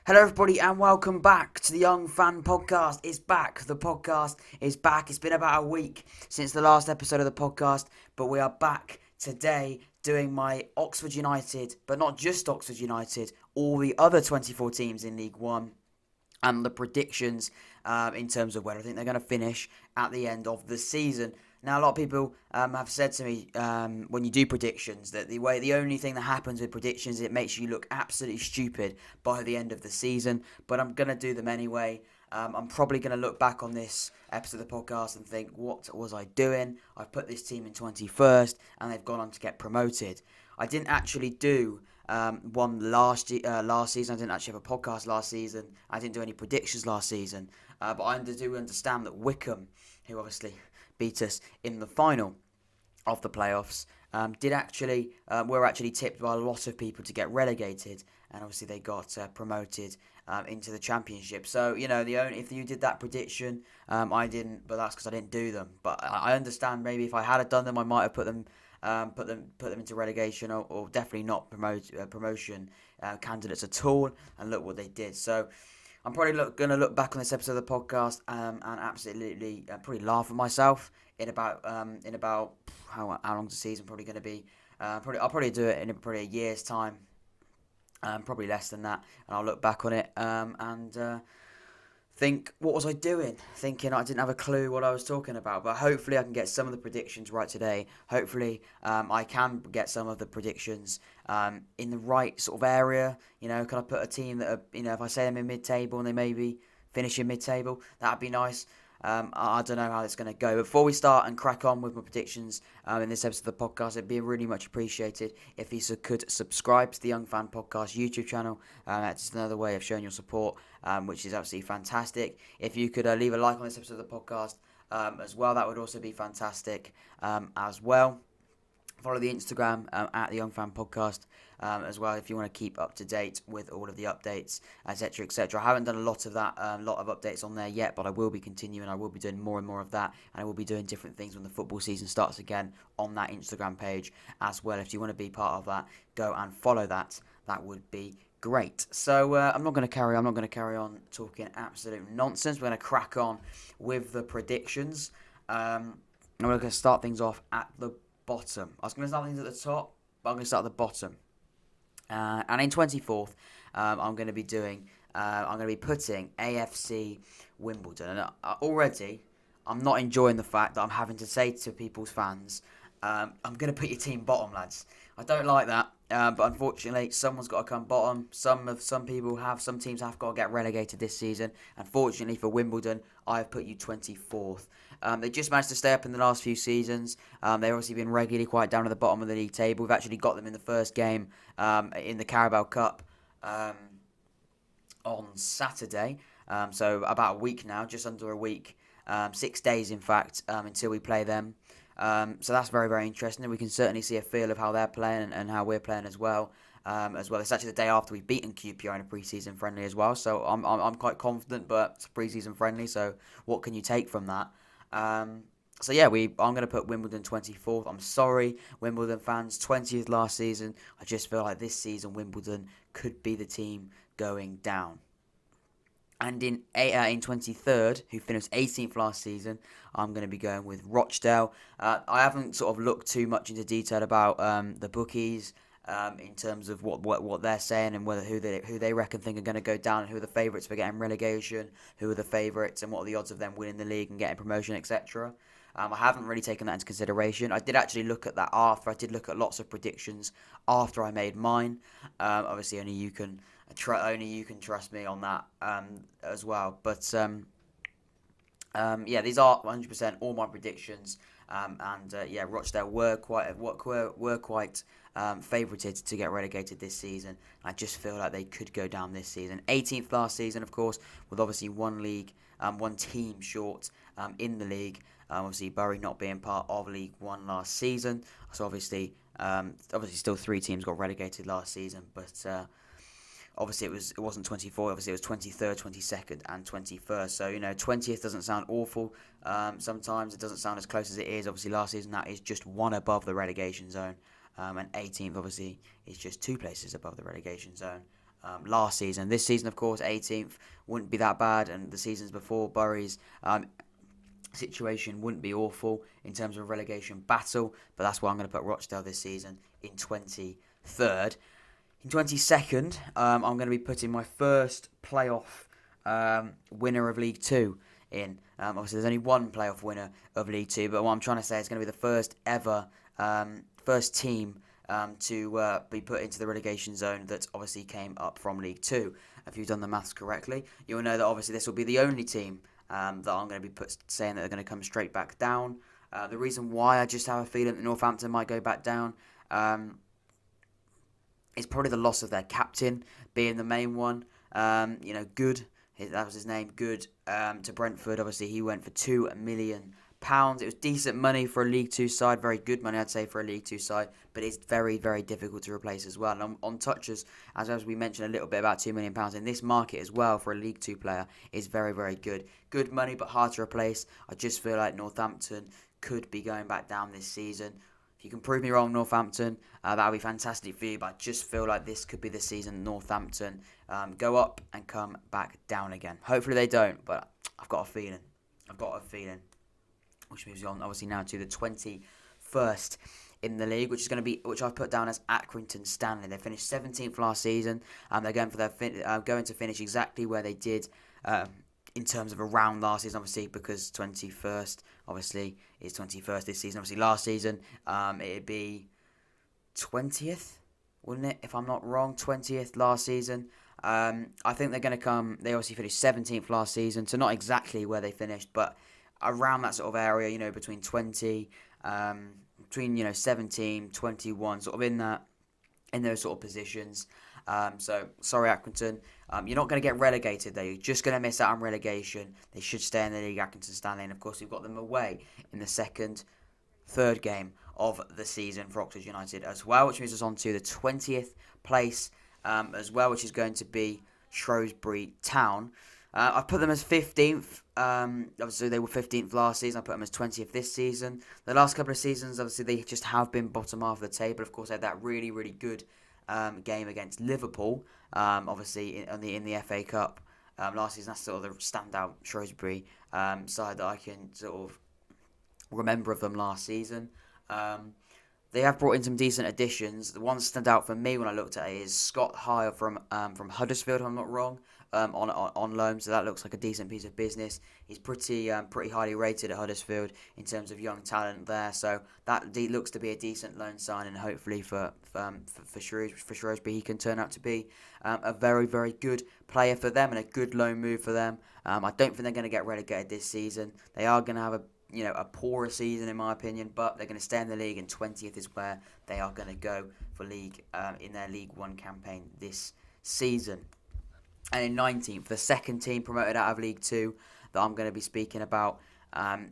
Hello, everybody, and welcome back to the Young Fan Podcast. It's back. The podcast is back. It's been about a week since the last episode of the podcast, but we are back today doing my Oxford United, but not just Oxford United, all the other 24 teams in League One, and the predictions in terms of where I think they're going to finish at the end of the season. Now, a lot of people have said to me when you do predictions that the only thing that happens with predictions is it makes you look absolutely stupid by the end of the season. But I'm going to do them anyway. I'm probably going to look back on this episode of the podcast and think, what was I doing? I put this team in 21st and they've gone on to get promoted. I didn't actually do one last season. I didn't actually have a podcast last season. I didn't do any predictions last season. But I do understand that Wickham, who obviously beat us in the final of the playoffs, were actually tipped by a lot of people to get relegated, and obviously they got promoted into the championship. So if you did that prediction, I didn't, but that's because I didn't do them. But I understand maybe if I had done them, I might have put them into relegation or definitely not promotion candidates at all. And look what they did. So I'm probably going to look back on this episode of the podcast and absolutely probably laugh at myself in about how long's the season probably going to be. I'll probably do it in probably a year's time, probably less than that, and I'll look back on it and think, what was I doing? Thinking I didn't have a clue what I was talking about. But hopefully I can get some of the predictions right today. Hopefully I can get some of the predictions in the right sort of area. Can I put a team that are, if I say them in mid-table and they maybe finish in mid-table, that'd be nice. I don't know how it's going to go. Before we start and crack on with my predictions in this episode of the podcast, it'd be really much appreciated if you could subscribe to the Young Fan Podcast YouTube channel. That's another way of showing your support, which is absolutely fantastic. If you could leave a like on this episode of the podcast as well, that would also be fantastic as well. Follow the Instagram at the Young Fan Podcast as well if you want to keep up to date with all of the updates, etc., etc. I haven't done a lot of that, lot of updates on there yet, but I will be continuing. I will be doing more and more of that, and I will be doing different things when the football season starts again on that Instagram page as well. If you want to be part of that, go and follow that. That would be great. So I'm not going to carry on talking absolute nonsense. We're going to crack on with the predictions. And we're going to start things off at the bottom. I was going to start things at the top, but I'm going to start at the bottom. And in 24th, I'm going to be putting AFC Wimbledon. And already, I'm not enjoying the fact that I'm having to say to people's fans, I'm going to put your team bottom, lads. I don't like that, but unfortunately, someone's got to come bottom. Some teams have got to get relegated this season. Unfortunately for Wimbledon, I've put you 24th. They just managed to stay up in the last few seasons. They've obviously been regularly quite down at the bottom of the league table. We've actually got them in the first game in the Carabao Cup on Saturday. So about a week now, just under a week. 6 days, in fact, until we play them. So that's very, very interesting. We can certainly see a feel of how they're playing and how we're playing as well. It's actually the day after we've beaten QPR in a pre-season friendly as well. So I'm quite confident, but it's a pre-season friendly. So what can you take from that? I'm going to put Wimbledon 24th. I'm sorry, Wimbledon fans, 20th last season. I just feel like this season Wimbledon could be the team going down. And in 23rd, who finished 18th last season, I'm going to be going with Rochdale. I haven't sort of looked too much into detail about the bookies in terms of what they're saying and who they reckon think are going to go down, and who are the favourites for getting relegation, who are the favourites, and what are the odds of them winning the league and getting promotion, etc. I haven't really taken that into consideration. I did actually look at that after. I did look at lots of predictions after I made mine. Obviously, only you can trust me on that as well. But these are 100% all my predictions. Rochdale were quite favoured to get relegated this season. I just feel like they could go down this season. 18th last season, of course, with obviously one team short in the league. Obviously, Bury not being part of League One last season. So obviously still 3 teams got relegated last season, but obviously it wasn't 24. Obviously, it was 23rd, 22nd, and 21st. So 20th doesn't sound awful. Sometimes it doesn't sound as close as it is. Obviously, last season that is just one above the relegation zone, and 18th obviously is just 2 places above the relegation zone. last season. This season, of course, 18th wouldn't be that bad, and the seasons before, Bury's situation wouldn't be awful in terms of relegation battle, but that's why I'm going to put Rochdale this season in 23rd. In 22nd, I'm going to be putting my first playoff winner of League Two in. Obviously, there's only one playoff winner of League Two, but what I'm trying to say is going to be the first ever, first team to be put into the relegation zone that obviously came up from League Two. If you've done the maths correctly, you'll know that obviously this will be the only team that I'm going to be saying that they're going to come straight back down. The reason why I just have a feeling that Northampton might go back down is probably the loss of their captain being the main one. Good, that was his name, Good, to Brentford. Obviously, he went for £2 million. It was decent money for a League Two side, very good money, I'd say, for a League Two side, but it's very, very difficult to replace as well. And on touches, as we mentioned a little bit about £2 million in this market as well for a League Two player is very, very good. Good money, but hard to replace. I just feel like Northampton could be going back down this season. If you can prove me wrong, Northampton, that would be fantastic for you, but I just feel like this could be the season Northampton go up and come back down again. Hopefully they don't, but I've got a feeling. Which moves on, obviously, now to the 21st in the league, which I've put down as Accrington Stanley. They finished 17th last season, and they're going to finish exactly where they did in terms of around last season, obviously, because 21st, obviously, is 21st this season. Obviously, last season, it'd be 20th, wouldn't it? If I'm not wrong, 20th last season. I think they're going to come. They obviously finished 17th last season, so not exactly where they finished, but around that sort of area, between 20, between 17, 21, sort of in those sort of positions. So sorry, Accrington, you're not going to get relegated though. You're just going to miss out on relegation. They should stay in the league, Accrington Stanley, and of course we've got them away in the third game of the season for Oxford United as well, which moves us on to the 20th place as well, which is going to be Shrewsbury Town. I've put them as 15th. Obviously, they were 15th last season. I put them as 20th this season. The last couple of seasons, obviously, they just have been bottom half of the table. Of course, they had that really, really good game against Liverpool, obviously, in the FA Cup last season. That's sort of the standout Shrewsbury side that I can sort of remember of them last season. They have brought in some decent additions. The one that stand out for me when I looked at it is Scott Hire from Huddersfield, if I'm not wrong, on loan. So that looks like a decent piece of business. He's pretty highly rated at Huddersfield in terms of young talent there. So that looks to be a decent loan signing. Hopefully for Shrewsbury, he can turn out to be a very, very good player for them and a good loan move for them. I don't think they're going to get relegated this season. They are going to have a poorer season in my opinion, but they're going to stay in the league, and 20th is where they are going to go for league in their League One campaign this season. And in 19th, the second team promoted out of League Two that I'm going to be speaking about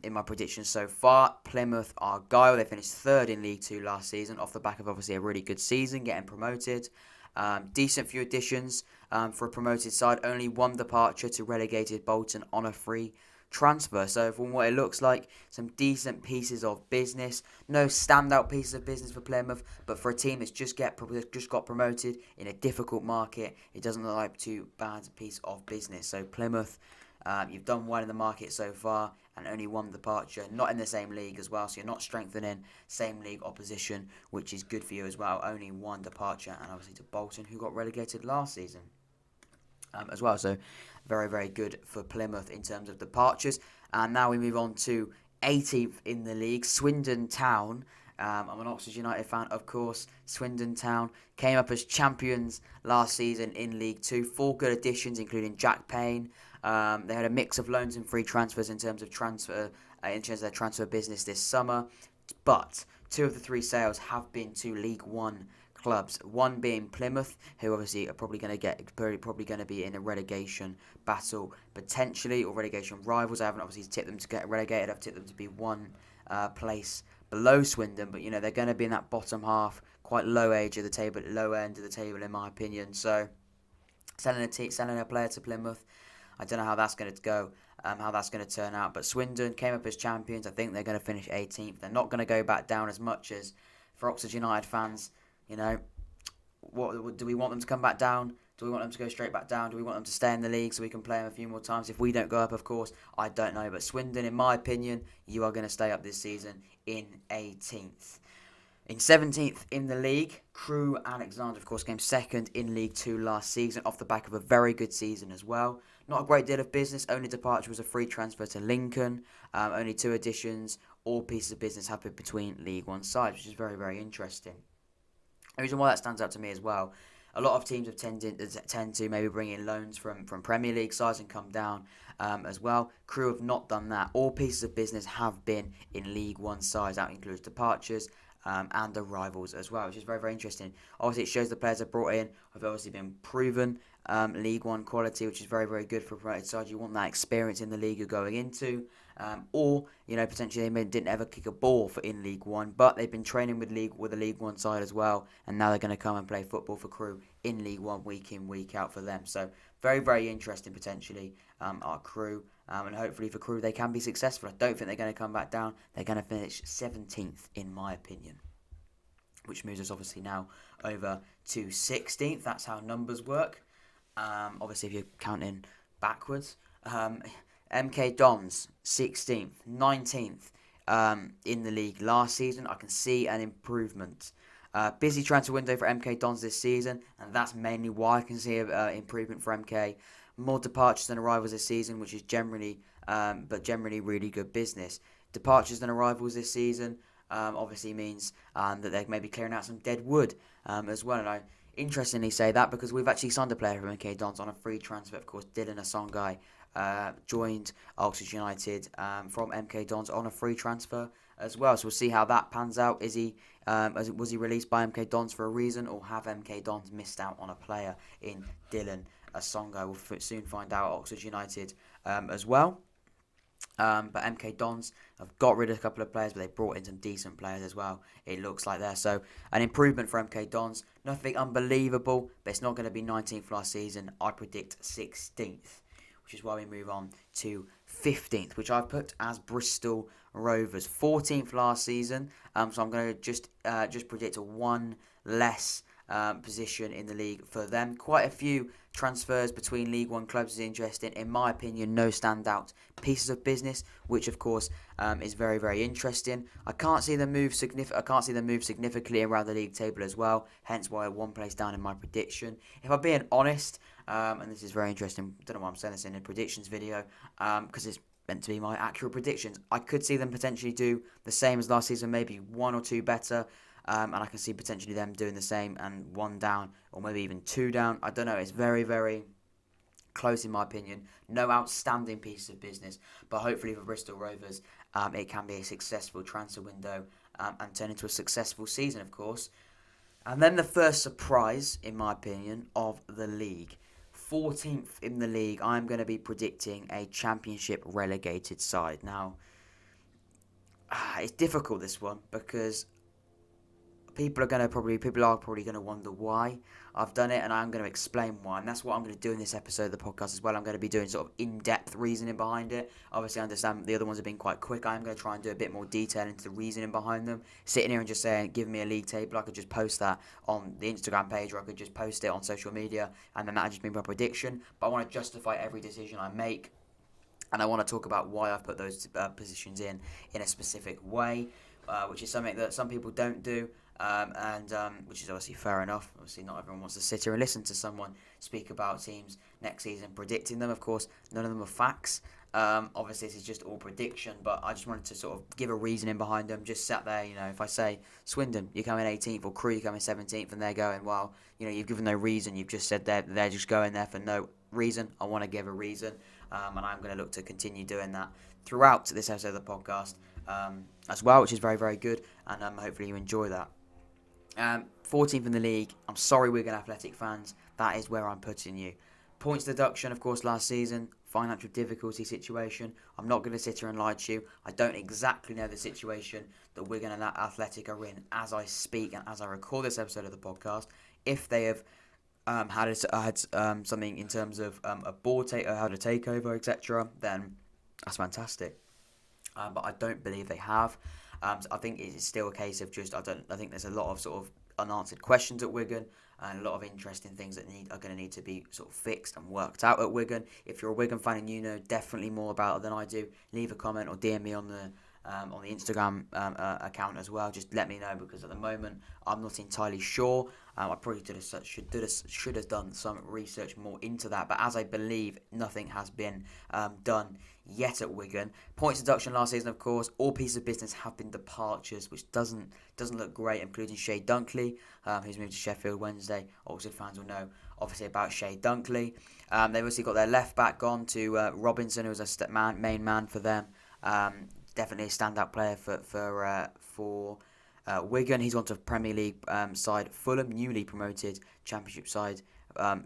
in my predictions so far, Plymouth Argyle. They finished third in League Two last season off the back of obviously a really good season, getting promoted. Decent few additions for a promoted side. Only one departure to relegated Bolton on a free transfer. So from what it looks like, some decent pieces of business. No standout pieces of business for Plymouth, but for a team that's just got promoted in a difficult market, it doesn't look like too bad a piece of business. So Plymouth, you've done well in the market so far, and only one departure, not in the same league as well, so you're not strengthening same league opposition, which is good for you as well. Only one departure, and obviously to Bolton, who got relegated last season as well. So very, very good for Plymouth in terms of departures. And now we move on to 18th in the league, Swindon Town. I'm an Oxford United fan, of course. Swindon Town came up as champions last season in League Two. 4 good additions, including Jack Payne. They had a mix of loans and free transfers in terms of their transfer business this summer. But 2 of the 3 sales have been to League One clubs. One being Plymouth, who obviously are probably going to be in a relegation battle potentially, or relegation rivals. I haven't obviously tipped them to get relegated. I've tipped them to be one place below Swindon, but they're going to be in that bottom half, quite low end of the table in my opinion. So selling a player to Plymouth, I don't know how that's going to go, how that's going to turn out. But Swindon came up as champions. I think they're going to finish 18th. They're not going to go back down as much as for Oxford United fans. What do we want them to come back down? Do we want them to go straight back down? Do we want them to stay in the league so we can play them a few more times? If we don't go up, of course, I don't know. But Swindon, in my opinion, you are going to stay up this season in 18th. In 17th in the league, Crewe Alexandra, of course, came second in League 2 last season off the back of a very good season as well. Not a great deal of business. Only departure was a free transfer to Lincoln. Only 2 additions. All pieces of business happened between League 1 sides, which is very, very interesting. The reason why that stands out to me as well, a lot of teams have tend to maybe bring in loans from Premier League sides and come down as well. Crewe have not done that. All pieces of business have been in League 1 sides. That includes departures and arrivals as well, which is very, very interesting. Obviously, it shows the players they've brought in have obviously been proven League 1 quality, which is very, very good for a promoted side. You want that experience in the league you're going into. Or, potentially they didn't ever kick a ball in League 1, but they've been training with a League 1 side as well, and now they're going to come and play football for Crewe in League 1 week in, week out for them. So, very, very interesting potentially, our Crewe, and hopefully for Crewe they can be successful. I don't think they're going to come back down. They're going to finish 17th in my opinion, which moves us obviously now over to 16th. That's how numbers work. Obviously, if you're counting backwards. MK Dons, 16th, 19th in the league last season. I can see an improvement. Busy transfer window for MK Dons this season, and that's mainly why I can see an improvement for MK. More departures than arrivals this season, which is generally really good business. Departures than arrivals this season obviously means that they're maybe clearing out some dead wood as well. And I interestingly say that because we've actually signed a player from MK Dons on a free transfer. Of course, Dylan Asongai joined Oxford United from MK Dons on a free transfer as well. So we'll see how that pans out. Was he released by MK Dons for a reason, or have MK Dons missed out on a player in Dylan Asongai? We'll soon find out at Oxford United as well. But MK Dons have got rid of a couple of players, but they brought in some decent players as well, it looks like there. So an improvement for MK Dons. Nothing unbelievable, but it's not going to be 19th last season. I predict 16th, which is why we move on to 15th, which I've put as Bristol Rovers. 14th last season, so I'm going to just predict a one less position in the league for them. Quite a few transfers between League 1 clubs is interesting. In my opinion, no standout pieces of business, which of course is very, very interesting. I can't see them move significantly around the league table as well. Hence why one place down in my prediction. If I'm being honest, and this is very interesting, don't know why I'm saying this in a predictions video, because it's meant to be my accurate predictions. I could see them potentially do the same as last season, maybe 1 or 2 better. And I can see potentially them doing the same and 1 down or maybe even 2 down. I don't know. It's very, very close in my opinion. No outstanding piece of business. But hopefully for Bristol Rovers, it can be a successful transfer window and turn into a successful season, of course. And then the first surprise, in my opinion, of the league. 14th in the league, I'm going to be predicting a championship relegated side. Now, it's difficult, this one, because people are probably going to wonder why I've done it, and I'm going to explain why. And that's what I'm going to do in this episode of the podcast as well. I'm going to be doing sort of in-depth reasoning behind it. Obviously, I understand the other ones have been quite quick. I'm going to try and do a bit more detail into the reasoning behind them. Sitting here and just saying, give me a league table, I could just post that on the Instagram page, or I could just post it on social media, and then that would just be my prediction. But I want to justify every decision I make, and I want to talk about why I've put those positions in a specific way, which is something that some people don't do. Which is obviously fair enough. Obviously, not everyone wants to sit here and listen to someone speak about teams next season, predicting them. Of course, none of them are facts. Obviously, this is just all prediction, but I just wanted to sort of give a reasoning behind them. Just sat there, if I say, Swindon, you're coming 18th, or Crewe, you're coming 17th, and they're going, well, you've given no reason. You've just said they're just going there for no reason. I want to give a reason, and I'm going to look to continue doing that throughout this episode of the podcast as well, which is very, very good, and hopefully you enjoy that. 14th in the league. I'm sorry, Wigan Athletic fans. That is where I'm putting you. Points deduction, of course, last season. Financial difficulty situation. I'm not going to sit here and lie to you. I don't exactly know the situation that Wigan Athletic are in as I speak and as I record this episode of the podcast. If they have had something in terms of a board had a takeover, etc., then that's fantastic. But I don't believe they have. So I think it's still a case of just I think there's a lot of sort of unanswered questions at Wigan, and a lot of interesting things that are going to need to be sort of fixed and worked out at Wigan. If you're a Wigan fan and you know definitely more about it than I do, leave a comment or DM me on the Instagram account as well. Just let me know, because at the moment I'm not entirely sure. I probably should have done some research more into that, but as I believe nothing has been done yet at Wigan. Points deduction last season, of course. All pieces of business have been departures, which doesn't look great, including Shay Dunkley, who's moved to Sheffield Wednesday. Oxford fans will know obviously about Shay Dunkley. They've obviously got their left back gone to Robinson, who was a main man for them. Definitely a standout player for Wigan. He's gone to Premier League side Fulham, newly promoted Championship side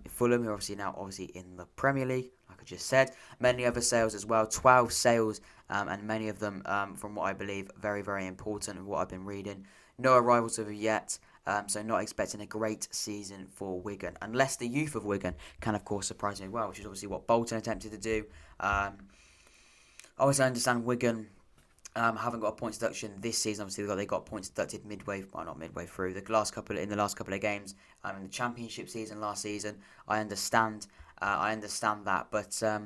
Fulham, who are obviously in the Premier League, like I just said. Many other sales as well, 12 sales, and many of them, from what I believe, very, very important and what I've been reading. No arrivals of yet, so not expecting a great season for Wigan, unless the youth of Wigan can, of course, surprise me well, which is obviously what Bolton attempted to do. Obviously, I understand Wigan haven't got a points deduction this season. Obviously, they got points deducted not midway through the last couple of games. In the Championship season last season, I understand that, but so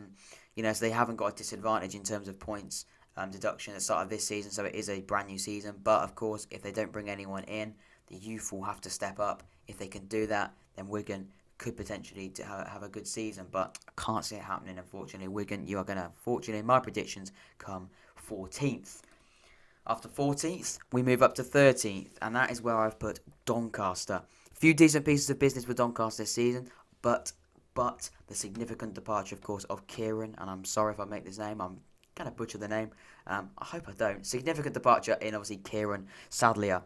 they haven't got a disadvantage in terms of points deduction at the start of this season. So it is a brand new season. But of course, if they don't bring anyone in, the youth will have to step up. If they can do that, then Wigan could potentially have a good season, but I can't see it happening, unfortunately. Wigan, you are going to, unfortunately, my predictions come 14th. After 14th, we move up to 13th, and that is where I've put Doncaster. A few decent pieces of business for Doncaster this season, but the significant departure, of course, of Kieran, and I'm sorry if I make this name, I'm going to butcher the name. I hope I don't. Significant departure in, obviously, Kieran Sadlier.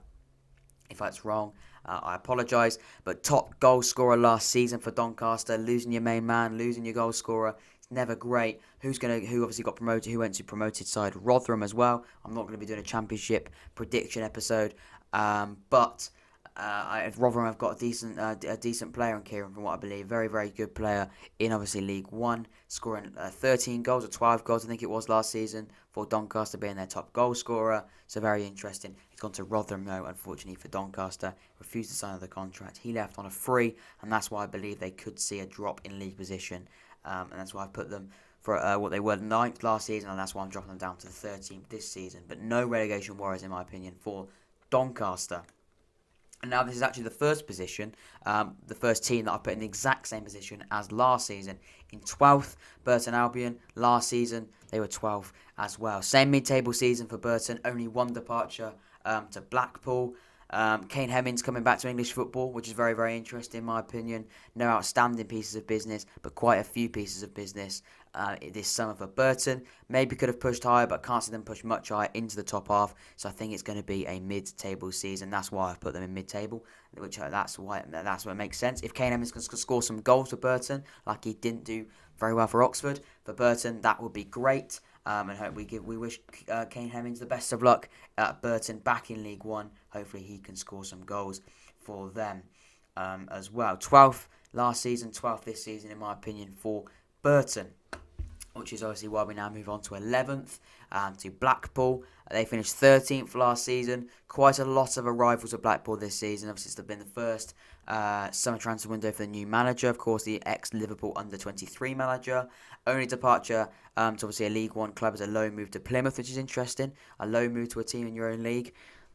If that's wrong, I apologise. But top goal scorer last season for Doncaster. Losing your main man, losing your goal scorer, it's never great. Who obviously got promoted? Who went to promoted side Rotherham as well? I'm not going to be doing a Championship prediction episode, but Rotherham have got a decent player in Kieran, from what I believe. Very, very good player in, obviously, League One, scoring 13 goals or 12 goals, I think it was, last season, for Doncaster being their top goal scorer. So very interesting. He's gone to Rotherham, though, unfortunately for Doncaster. Refused to sign the contract. He left on a free, and that's why I believe they could see a drop in league position. And that's why I put them for what they were 9th last season, and that's why I'm dropping them down to 13th this season. But no relegation worries, in my opinion, for Doncaster. And now this is actually the first position, the first team that I put in the exact same position as last season. In 12th, Burton Albion. Last season, they were 12th as well. Same mid-table season for Burton, only one departure to Blackpool. Kane Hemmings coming back to English football, which is very, very interesting in my opinion. No outstanding pieces of business, but quite a few pieces of business this summer for Burton. Maybe could have pushed higher, but can't see them push much higher into the top half. So I think it's going to be a mid-table season. That's why I've put them in mid-table, which that's what makes sense. If Kane Hemmings can score some goals for Burton, like he didn't do very well for Oxford, for Burton, that would be great. And hope we wish Kane Hemmings the best of luck at Burton back in League One. Hopefully he can score some goals for them as well. 12th last season, 12th this season, in my opinion, for Burton, which is obviously why we now move on to 11th, to Blackpool. They finished 13th last season. Quite a lot of arrivals at Blackpool this season. Obviously, it's been the first summer transfer window for the new manager. Of course, the ex-Liverpool under-23 manager. Only departure to obviously a League One club is a loan move to Plymouth, which is interesting. A loan move to a team in your own league.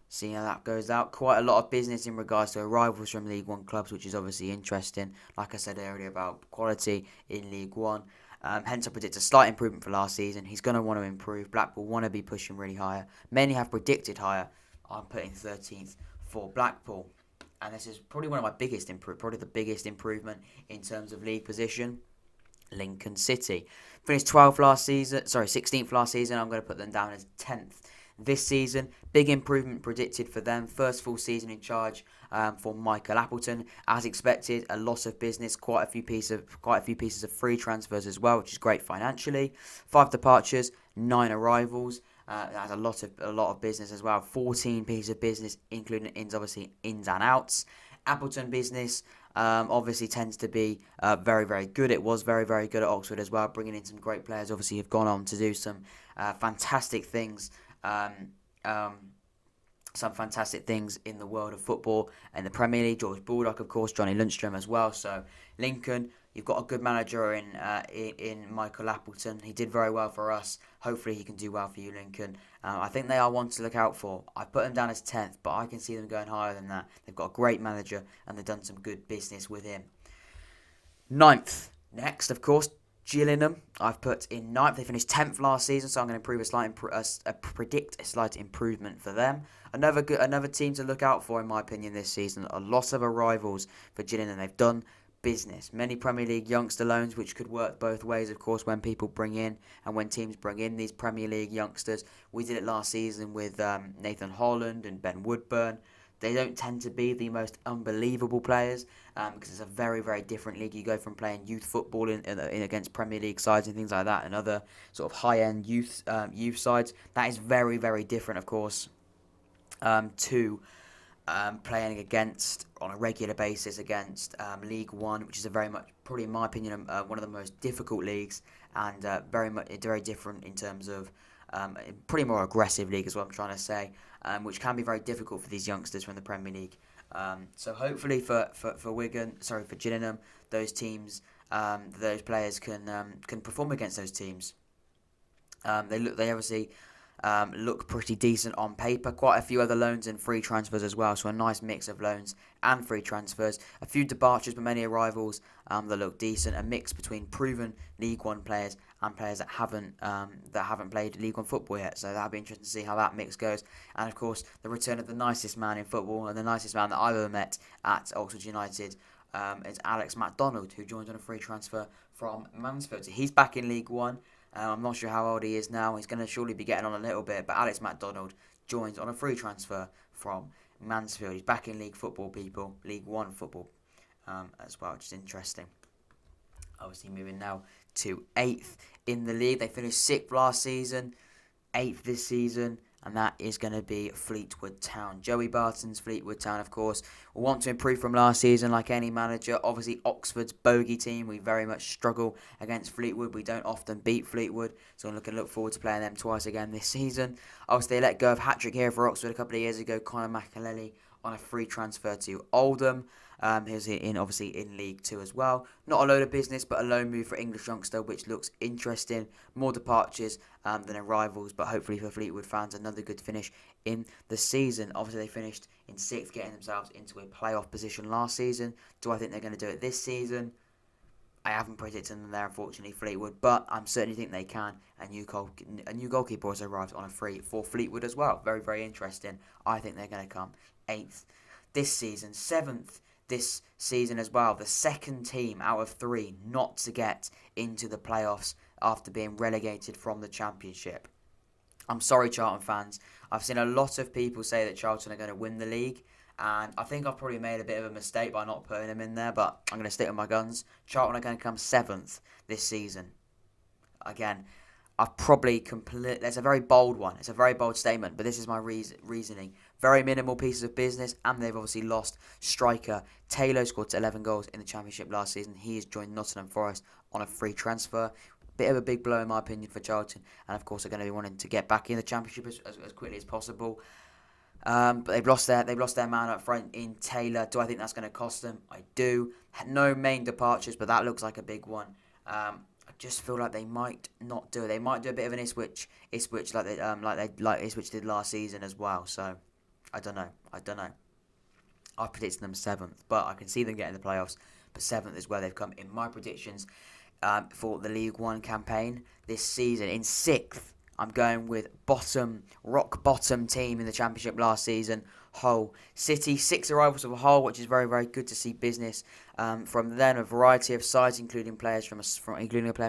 See how that goes out. Quite a lot of business in regards to arrivals from League One clubs, which is obviously interesting. Like I said earlier about quality in League One. Hence, I predict a slight improvement for last season. He's going to want to improve. Blackpool want to be pushing really higher. Many have predicted higher. I'm putting 13th for Blackpool. And this is probably one of my biggest probably the biggest improvement in terms of league position. Lincoln City finished 16th last season. I'm going to put them down as 10th this season. Big improvement predicted for them. First full season in charge for Michael Appleton. As expected, a lot of business, quite a few pieces of free transfers as well, which is great financially. 5 departures, 9 arrivals. That's a lot of business as well. 14 pieces of business, including ins and outs. Appleton business obviously tends to be very, very good. It was very, very good at Oxford as well, bringing in some great players. Obviously, have gone on to do some fantastic things some fantastic things in the world of football and the Premier League. George Baldock, of course, Johnny Lundstrom as well. So Lincoln, you've got a good manager in Michael Appleton. He did very well for us. Hopefully he can do well for you, Lincoln. I think they are one to look out for. I put them down as 10th, but I can see them going higher than that. They've got a great manager and they've done some good business with him. 9th, next, of course, Gillingham, I've put in 9th. They finished 10th last season, so I'm going to predict a slight improvement for them. Another team to look out for, in my opinion, this season. A lot of arrivals for Gillingham. They've done business. Many Premier League youngster loans, which could work both ways, of course, when people bring in and when teams bring in these Premier League youngsters. We did it last season with Nathan Holland and Ben Woodburn. They don't tend to be the most unbelievable players because it's a very, very different league. You go from playing youth football in against Premier League sides and things like that, and other sort of high-end youth sides. That is very, very different, of course, to playing against on a regular basis against League One, which is probably in my opinion, one of the most difficult leagues, and very different in terms of pretty more aggressive league is what I'm trying to say, which can be very difficult for these youngsters from the Premier League. So hopefully for Gillingham, those teams, those players can perform against those teams. They obviously look pretty decent on paper. Quite a few other loans and free transfers as well, so a nice mix of loans and free transfers. A few departures, but many arrivals that look decent. A mix between proven League One players and players that haven't played League One football yet. So that'll be interesting to see how that mix goes. And of course, the return of the nicest man in football and the nicest man that I've ever met at Oxford United is Alex MacDonald, who joined on a free transfer from Mansfield. So he's back in League One. I'm not sure how old he is now. He's going to surely be getting on a little bit. But Alex MacDonald joins on a free transfer from Mansfield. He's back in League football, people. League One football as well, which is interesting. Obviously, moving now to 8th in the league. They finished 6th last season, 8th this season. And that is going to be Fleetwood Town. Joey Barton's Fleetwood Town, of course, will want to improve from last season like any manager. Obviously, Oxford's bogey team. We very much struggle against Fleetwood. We don't often beat Fleetwood. So I'm look forward to playing them twice again this season. Obviously, they let go of hat-trick here for Oxford a couple of years ago. Conor McAlelly on a free transfer to Oldham. Who's obviously in League 2 as well. Not a load of business, but a loan move for English youngster, which looks interesting. More departures than arrivals, but hopefully for Fleetwood fans, another good finish in the season. Obviously, they finished in 6th, getting themselves into a playoff position last season. Do I think they're going to do it this season? I haven't predicted them there, unfortunately, Fleetwood, but I certainly think they can. A new goalkeeper has arrived on a free for Fleetwood as well. Very, very interesting. I think they're going to come 8th this season, 7th. This season as well, the second team out of 3 not to get into the playoffs after being relegated from the Championship. I'm sorry, Charlton fans. I've seen a lot of people say that Charlton are going to win the league, and I think I've probably made a bit of a mistake by not putting them in there, but I'm going to stick with my guns. Charlton are going to come 7th this season. Again, I've probably That's a very bold one. It's a very bold statement, but this is my reasoning. Very minimal pieces of business, and they've obviously lost striker Taylor, scored 11 goals in the Championship last season. He has joined Nottingham Forest on a free transfer. Bit of a big blow, in my opinion, for Charlton, and of course, they're going to be wanting to get back in the Championship as quickly as possible. But they've lost their man up front in Taylor. Do I think that's going to cost them? I do. No main departures, but that looks like a big one. I just feel like they might not do it. They might do a bit of an Ipswich like Ipswich did last season as well. So I don't know. I predicted them 7th, but I can see them getting the playoffs. But 7th is where they've come in my predictions for the League One campaign this season. In 6th, I'm going with rock bottom team in the Championship last season, Hull City. 6 arrivals of Hull, which is very, very good to see business from them. A variety of sides, including a player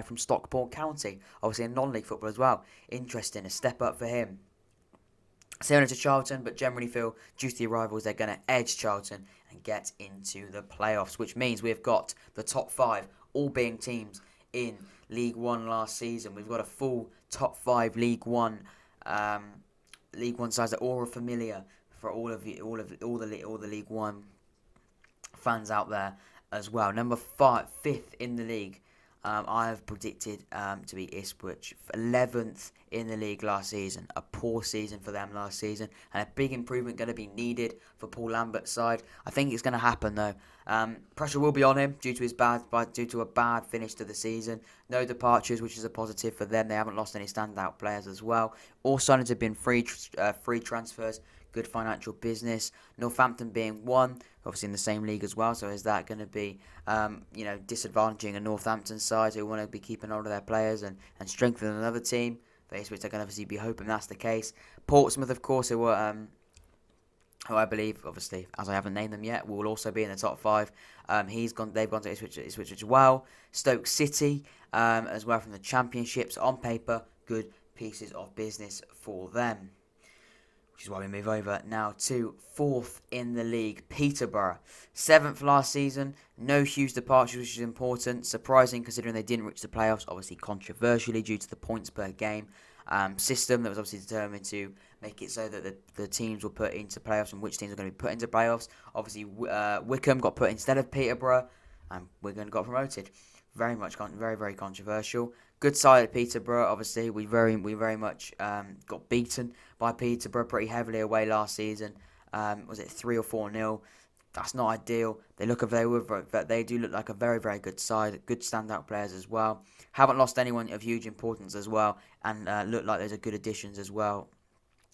from Stockport County, obviously in non-league football as well. Interesting, a step up for him. Similar to Charlton, but generally feel due to the arrivals, they're going to edge Charlton and get into the playoffs, which means we've got the top 5 all being teams in League One last season. We've got a full top 5 League One sides that all are familiar for all the League One fans out there as well. Number 5th in the league I have predicted to be Ipswich 11th in the league last season. A poor season for them last season, and a big improvement going to be needed for Paul Lambert's side. I think it's going to happen though. Pressure will be on him due to a bad finish to the season. No departures, which is a positive for them. They haven't lost any standout players as well. All signings have been free transfers. Good financial business. Northampton being one, obviously in the same league as well. So is that going to be, disadvantaging a Northampton side who want to be keeping hold of their players and strengthening another team? Which they're going to obviously be hoping that's the case. Portsmouth, of course, who I believe, obviously, as I haven't named them yet, will also be in the top 5. They've gone to Ipswich as well. Stoke City, as well from the Championships. On paper, good pieces of business for them. Which is why we move over now to 4th in the league, Peterborough. 7th last season, no huge departures, which is important. Surprising considering they didn't reach the playoffs, obviously controversially due to the points per game system that was obviously determined to make it so that the teams were put into playoffs and which teams are going to be put into playoffs. Obviously, Wycombe got put instead of Peterborough, and Wigan got promoted. Very very controversial. Good side at Peterborough. Obviously, we very much got beaten by Peterborough pretty heavily away last season. Was it 3 or 4-0? That's not ideal. They do look like a very good side. Good standout players as well. Haven't lost anyone of huge importance as well, and look like there's a good additions as well.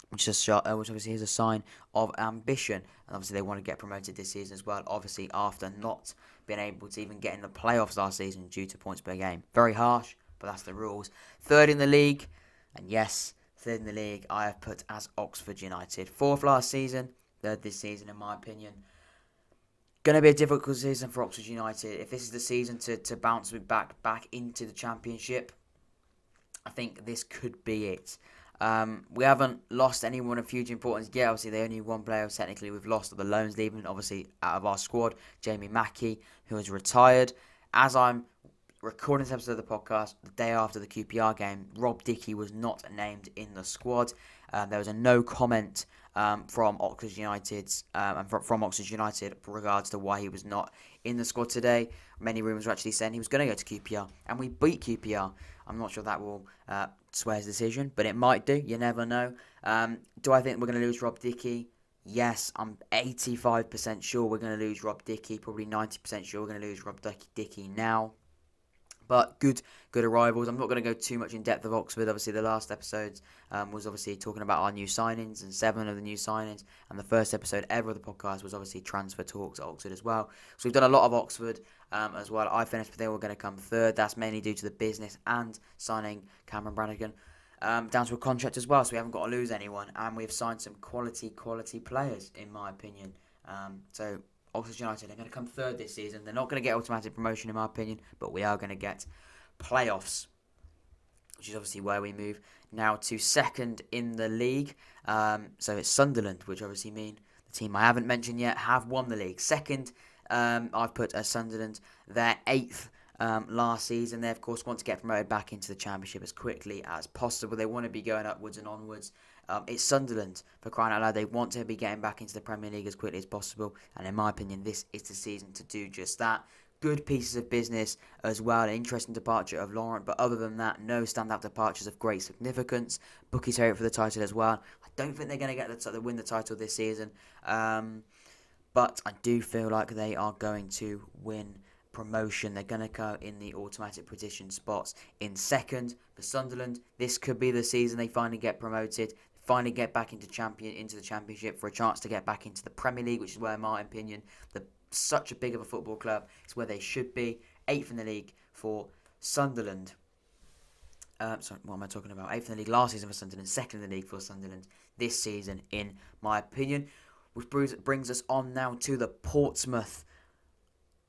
Which obviously is a sign of ambition. And obviously they want to get promoted this season as well. Obviously after not being able to even get in the playoffs last season due to points per game. Very harsh, but that's the rules. 3rd in the league, and yes, 3rd in the league I have put as Oxford United. 4th last season, 3rd this season in my opinion. Going to be a difficult season for Oxford United. If this is the season to bounce back into the Championship, I think this could be it. We haven't lost anyone of huge importance yet. Obviously, they only one player technically we've lost at the loans leaving. Obviously, out of our squad, Jamie Mackey, who has retired. As I'm recording this episode of the podcast, the day after the QPR game, Rob Dickey was not named in the squad. There was a no comment from Oxford United's from Oxford United with regards to why he was not in the squad today. Many rumours were actually saying he was going to go to QPR, and we beat QPR. I'm not sure that will sway his decision, but it might do. You never know. Do I think we're going to lose Rob Dickey? Yes, I'm 85% sure we're going to lose Rob Dickey. Probably 90% sure we're going to lose Rob Dickey now. But good arrivals. I'm not going to go too much in depth of Oxford. Obviously, the last episode was obviously talking about our new signings and 7 of the new signings. And the first episode ever of the podcast was obviously transfer talks at Oxford as well. So we've done a lot of Oxford as well. I finished, but they were going to come 3rd. That's mainly due to the business and signing Cameron Brannigan down to a contract as well. So we haven't got to lose anyone. And we've signed some quality players, in my opinion. So Oxford United are going to come 3rd this season. They're not going to get automatic promotion, in my opinion, but we are going to get playoffs, which is obviously where we move now to 2nd in the league. So it's Sunderland, which obviously mean the team I haven't mentioned yet have won the league. 2nd, I've put as Sunderland. They're 8th last season. They, of course, want to get promoted back into the Championship as quickly as possible. They want to be going upwards and onwards. It's Sunderland, for crying out loud. They want to be getting back into the Premier League as quickly as possible. And in my opinion, this is the season to do just that. Good pieces of business as well. An interesting departure of Laurent. But other than that, no standout departures of great significance. Bookies favourite for the title as well. I don't think they're going to get win the title this season. But I do feel like they are going to win promotion. They're going to go in the automatic position spots in 2nd for Sunderland. This could be the season they finally get promoted, finally get back into the Championship for a chance to get back into the Premier League, which is where, in my opinion, such a big of a football club, it's where they should be. 8th in the league for Sunderland. Sorry, what am I talking about? 8th in the league last season for Sunderland, 2nd in the league for Sunderland this season, in my opinion. Which brings us on now to the Portsmouth.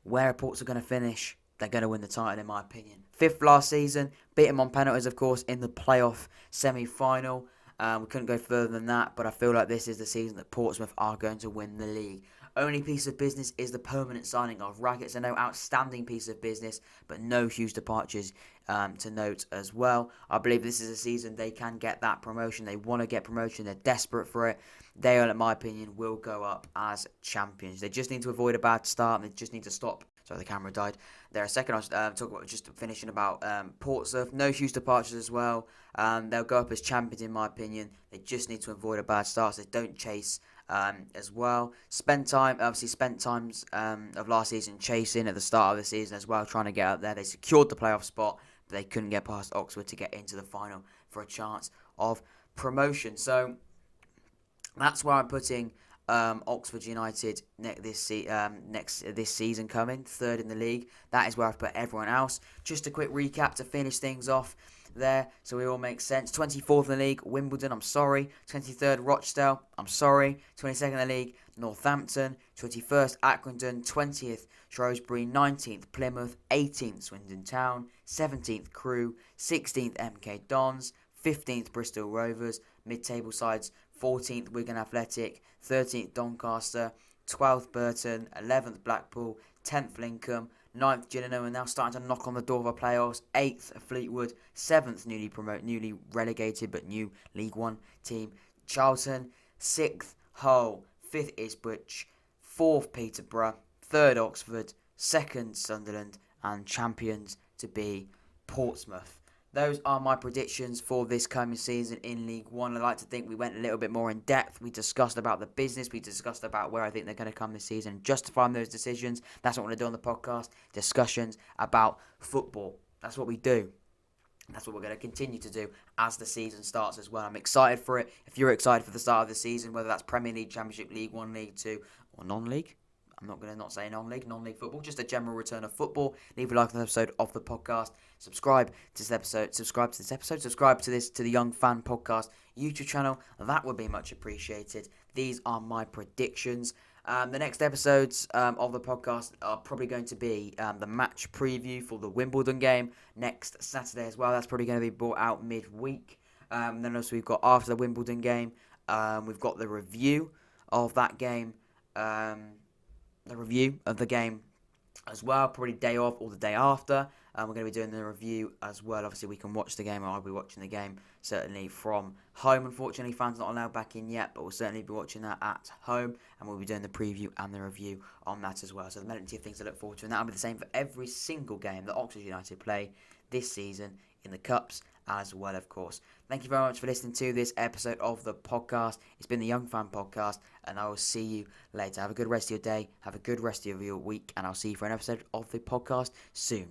Where Ports are going to finish, they're going to win the title, in my opinion. 5th last season, beat them on penalties, of course, in the playoff semi-final. We couldn't go further than that, but I feel like this is the season that Portsmouth are going to win the league. Only piece of business is the permanent signing of Rackets. I know, outstanding piece of business, but no huge departures to note as well. I believe this is a season they can get that promotion. They want to get promotion. They're desperate for it. They, in my opinion, will go up as champions. They just need to avoid a bad start. They just need to stop Sorry, the camera died. There a second. I was talk about just finishing about Portsmouth. No huge departures as well. They'll go up as champions in my opinion. They just need to avoid a bad start. So they don't chase as well. Spent times of last season chasing at the start of the season as well, trying to get up there. They secured the playoff spot, but they couldn't get past Oxford to get into the final for a chance of promotion. So that's where I'm putting Oxford United this season coming, third in the league. That is where I've put everyone else. Just a quick recap to finish things off there, so it all makes sense. 24th in the league, Wimbledon, I'm sorry. 23rd, Rochdale, I'm sorry. 22nd in the league, Northampton. 21st, Accrington. 20th, Shrewsbury. 19th, Plymouth. 18th, Swindon Town. 17th, Crewe. 16th, MK Dons. 15th, Bristol Rovers. Mid-table sides, 14th, Wigan Athletic. 13th, Doncaster. 12th, Burton. 11th, Blackpool. 10th, Lincoln. 9th, Gillingham are now starting to knock on the door of the playoffs. 8th, Fleetwood. 7th, newly relegated but new League One team, Charlton. 6th, Hull. 5th, Ipswich. 4th, Peterborough. 3rd, Oxford. 2nd, Sunderland. And champions to be Portsmouth. Those are my predictions for this coming season in League One. I like to think we went a little bit more in depth. We discussed about the business. We discussed about where I think they're going to come this season, justifying those decisions. That's what I want to do on the podcast. Discussions about football. That's what we do. That's what we're going to continue to do as the season starts as well. I'm excited for it. If you're excited for the start of the season, whether that's Premier League, Championship, League One, League Two, or non-league, I'm not going to not say non-league football, just a general return of football. Leave a like on the episode of the podcast. Subscribe to this episode. Subscribe to the Young Fan Podcast YouTube channel. That would be much appreciated. These are my predictions. The next episodes of the podcast are probably going to be the match preview for the Wimbledon game next Saturday as well. That's probably going to be brought out midweek. Then also we've got after the Wimbledon game, we've got the review of that game. The review of the game as well, probably day off or the day after. We're going to be doing the review as well. Obviously, we can watch the game, or I'll be watching the game, certainly from home. Unfortunately, fans not allowed back in yet, but we'll certainly be watching that at home, and we'll be doing the preview and the review on that as well. So there's plenty of things to look forward to, and that'll be the same for every single game that Oxford United play this season in the Cups as well, of course. Thank you very much for listening to this episode of the podcast. It's been the Young Fan Podcast, and I will see you later. Have a good rest of your day, have a good rest of your week, and I'll see you for an episode of the podcast soon.